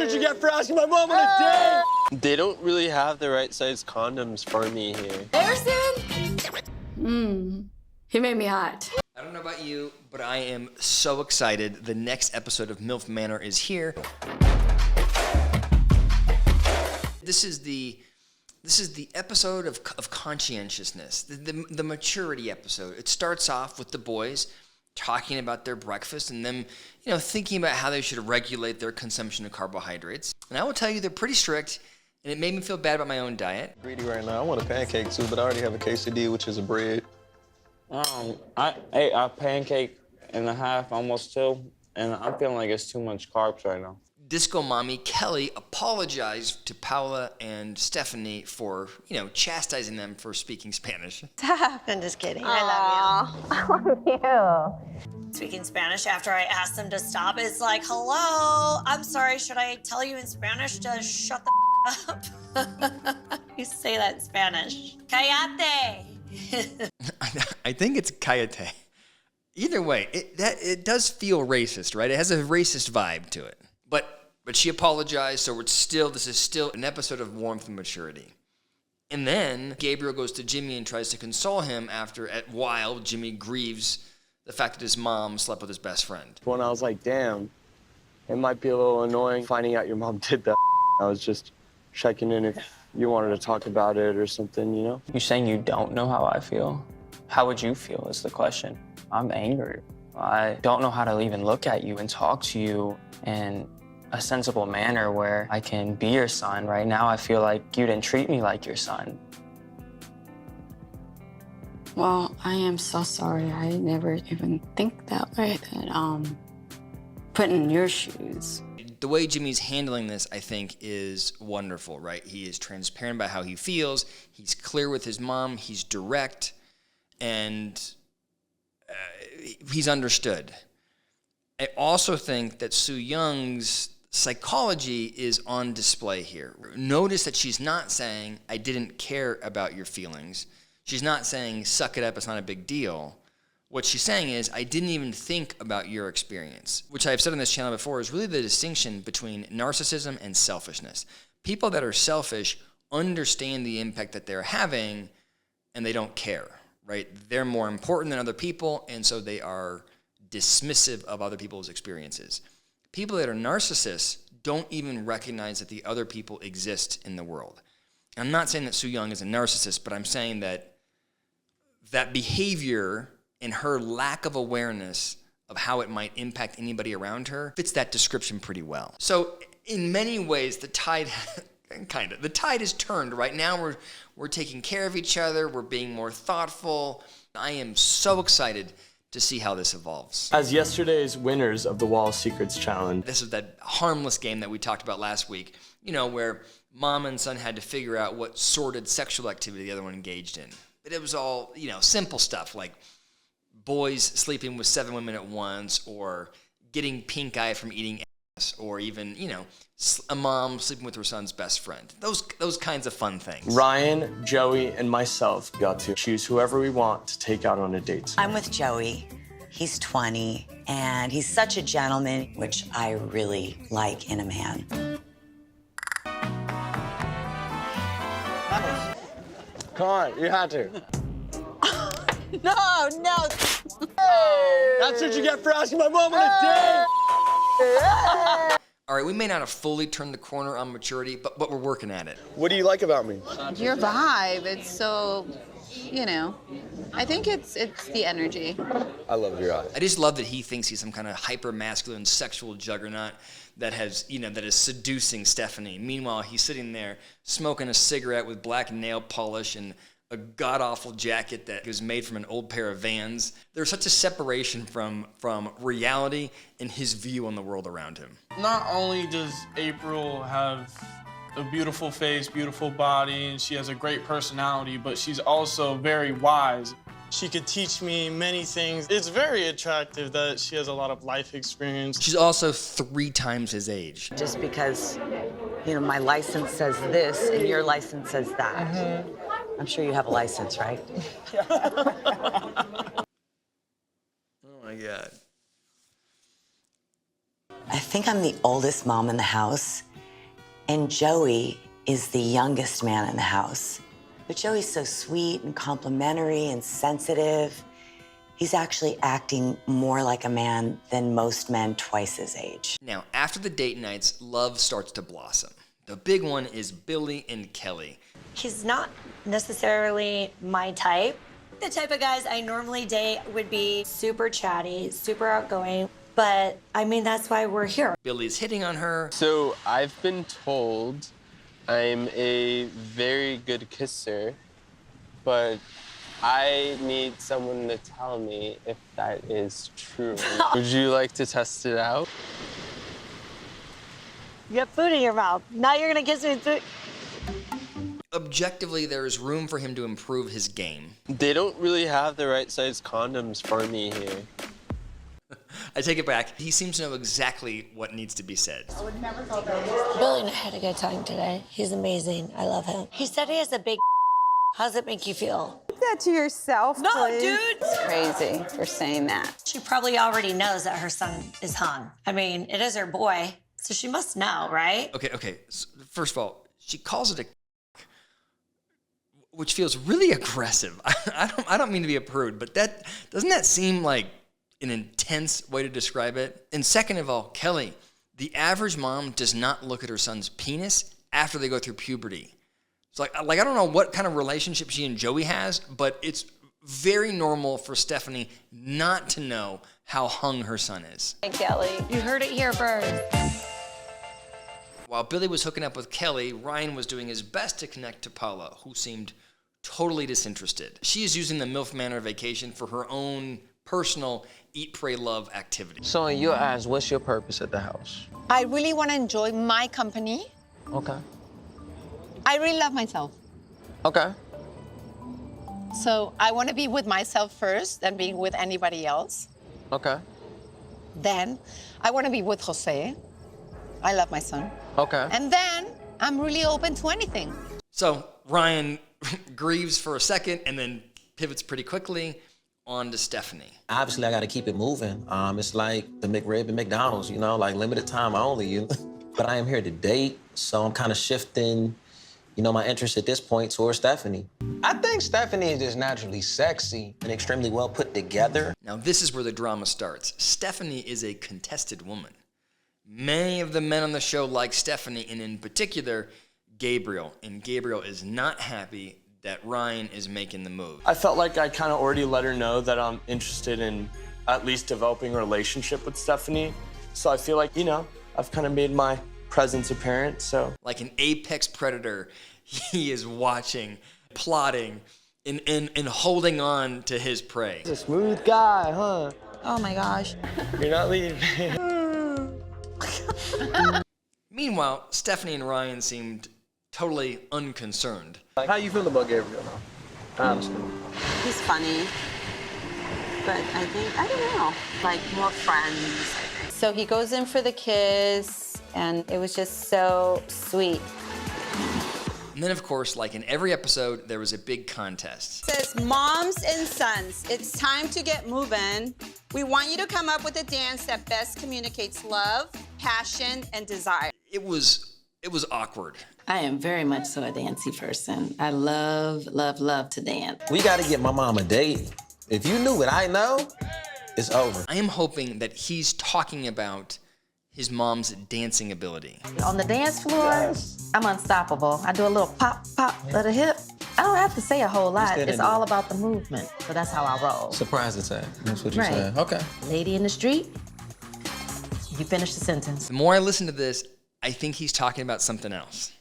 what you get for asking my mom on a date. They don't really have the right size condoms for me here. Harrison? He made me hot. I don't know about you, but I am so excited. The next episode of MILF Manor is here. This is the episode of conscientiousness, the maturity episode. It starts off with the boys talking about their breakfast and them, thinking about how they should regulate their consumption of carbohydrates. And I will tell you, they're pretty strict, and it made me feel bad about my own diet. Greedy right now. I want a pancake too, but I already have a quesadilla, which is a bread. I ate a pancake and a half, almost two, and I'm feeling like it's too much carbs right now. Disco mommy Kelly apologized to Paula and Stephanie for, chastising them for speaking Spanish. I'm just kidding. I love you. I love you. Speaking Spanish after I asked them to stop, it's like, hello, I'm sorry, should I tell you in Spanish to shut the up? You say that in Spanish. Cállate. I think it's Cayete. Either way, it does feel racist, right? It has a racist vibe to it. But she apologized, so this is still an episode of warmth and maturity. And then Gabriel goes to Jimmy and tries to console him while Jimmy grieves the fact that his mom slept with his best friend. When I was like, damn, it might be a little annoying finding out your mom did that. I was just checking in if you wanted to talk about it or something, You saying you don't know how I feel? How would you feel is the question. I'm angry. I don't know how to even look at you and talk to you in a sensible manner where I can be your son. Right now, I feel like you didn't treat me like your son. Well, I am so sorry. I never even think that way, that put in your shoes. The way Jimmy's handling this, I think, is wonderful, right? He is transparent about how he feels. He's clear with his mom. He's direct, and he's understood. I also think that Soo Young's psychology is on display here. Notice that she's not saying, I didn't care about your feelings. She's not saying, suck it up, it's not a big deal. What she's saying is, I didn't even think about your experience, which I've said on this channel before is really the distinction between narcissism and selfishness. People that are selfish understand the impact that they're having, and they don't care, right? They're more important than other people, and so they are dismissive of other people's experiences. People that are narcissists don't even recognize that the other people exist in the world. I'm not saying that Soo Young is a narcissist, but I'm saying that behavior and her lack of awareness of how it might impact anybody around her fits that description pretty well. So in many ways, the tide is turned. Right now, we're taking care of each other. We're being more thoughtful. I am so excited to see how this evolves. As yesterday's winners of the Wall of Secrets challenge. This is that harmless game that we talked about last week, where mom and son had to figure out what sordid sexual activity the other one engaged in. But it was all, simple stuff like boys sleeping with 7 women at once, or getting pink eye from eating ass, or even, a mom sleeping with her son's best friend. Those kinds of fun things. Ryan, Joey, and myself got to choose whoever we want to take out on a date. I'm with Joey. He's 20, and he's such a gentleman, which I really like in a man. Come on, you had to. No. That's what you get for asking my mom on a date. All right, we may not have fully turned the corner on maturity, but we're working at it. What do you like about me? Your vibe, it's so, I think it's the energy. I love your eyes. I just love that he thinks he's some kind of hyper-masculine sexual juggernaut that is seducing Stephanie. Meanwhile, he's sitting there smoking a cigarette with black nail polish and a god-awful jacket that was made from an old pair of Vans. There's such a separation from reality and his view on the world around him. Not only does April have a beautiful face, beautiful body, and she has a great personality, but she's also very wise. She could teach me many things. It's very attractive that she has a lot of life experience. She's also 3 times his age. Just because, my license says this and your license says that. Mm-hmm. I'm sure you have a license, right? Oh my God. I think I'm the oldest mom in the house, And Joey is the youngest man in the house. But Joey's so sweet and complimentary and sensitive. He's actually acting more like a man than most men twice his age. Now, after the date nights, love starts to blossom. The big one is Billy and Kelly. He's not necessarily my type. The type of guys I normally date would be super chatty, super outgoing, but I mean, that's why we're here. Billy's hitting on her. So I've been told I'm a very good kisser, but I need someone to tell me if that is true. Would you like to test it out? You got food in your mouth. Now you're gonna kiss me with food. Objectively, there is room for him to improve his game. They don't really have the right size condoms for me here. I take it back. He seems to know exactly what needs to be said. Billy and I had a good time today. He's amazing. I love him. He said he has a big. How's it make you feel? Keep that to yourself, No, please. dude. It's crazy for saying that. She probably already knows that her son is hung. I mean, it is her boy, so she must know, right? Okay. So first of all, she calls it a which feels really aggressive. I don't mean to be a prude, but doesn't that seem like an intense way to describe it? And second of all, Kelly, the average mom does not look at her son's penis after they go through puberty. It's like I don't know what kind of relationship she and Joey has, but it's very normal for Stephanie not to know how hung her son is. Hey, Kelly. You heard it here first. While Billy was hooking up with Kelly, Ryan was doing his best to connect to Paula, who seemed totally disinterested. She is using the MILF Manor vacation for her own personal eat, pray, love activity. So in your eyes, what's your purpose at the house? I really want to enjoy my company. Okay. I really love myself. Okay. So I want to be with myself first than being with anybody else. Okay. Then I want to be with Jose. I love my son. Okay. And then I'm really open to anything. So Ryan grieves for a second and then pivots pretty quickly on to Stephanie. Obviously, I got to keep it moving. It's like the McRib and McDonald's, you know, like limited time only. But I am here to date, so I'm kind of shifting, you know, my interest at this point towards Stephanie. I think Stephanie is just naturally sexy and extremely well put together. Now, this is where the drama starts. Stephanie is a contested woman. Many of the men on the show like Stephanie, and in particular, Gabriel. And Gabriel is not happy that Ryan is making the move. I felt like I kind of already let her know that I'm interested in at least developing a relationship with Stephanie. So I feel like, you know, I've kind of made my presence apparent, so. Like an apex predator, he is watching, plotting, and holding on to his prey. He's a smooth guy, huh? Oh my gosh. You're not leaving. Meanwhile, Stephanie and Ryan seemed totally unconcerned. How you feel about Gabriel now? Honestly. He's funny, but I don't know, like more friends. So he goes in for the kiss, and it was just so sweet. And then, of course, like in every episode, there was a big contest. It says, moms and sons, it's time to get moving. We want you to come up with a dance that best communicates love, passion, and desire. It was awkward. I am very much so a dancey person. I love, love, love to dance. We got to get my mom a date. If you knew what I know, it's over. I am hoping that he's talking about his mom's dancing ability. On the dance floor, I'm unstoppable. I do a little pop, pop of the hip. I don't have to say a whole lot. It's all about the movement. So that's how I roll. Surprise attack. That's what you Right. said. Okay. Lady in the street, you finish the sentence. The more I listen to this, I think he's talking about something else,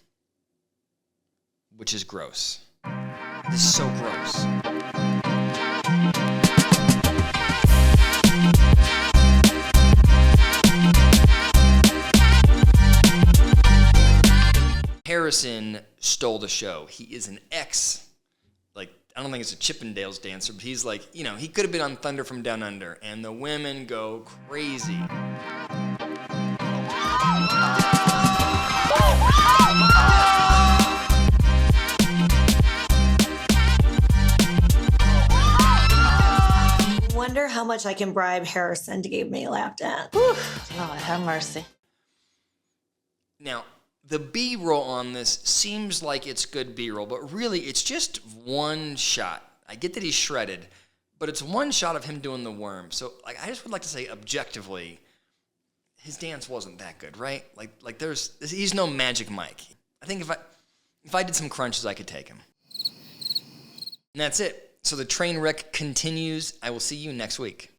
which is gross. This is so gross. Harrison stole the show. He is an ex, like, I don't think it's a Chippendales dancer, but he's like, you know, he could have been on Thunder from Down Under, and the women go crazy. Wonder how much I can bribe Harrison to give me a lap dance. Lord have mercy. Now, The B-roll on this seems like it's good B-roll, but really it's just one shot. I get that he's shredded, but it's one shot of him doing the worm. So like, I just would like to say objectively, his dance wasn't that good, right? Like he's no Magic Mike. I think if I did some crunches, I could take him. And that's it. So the train wreck continues. I will see you next week.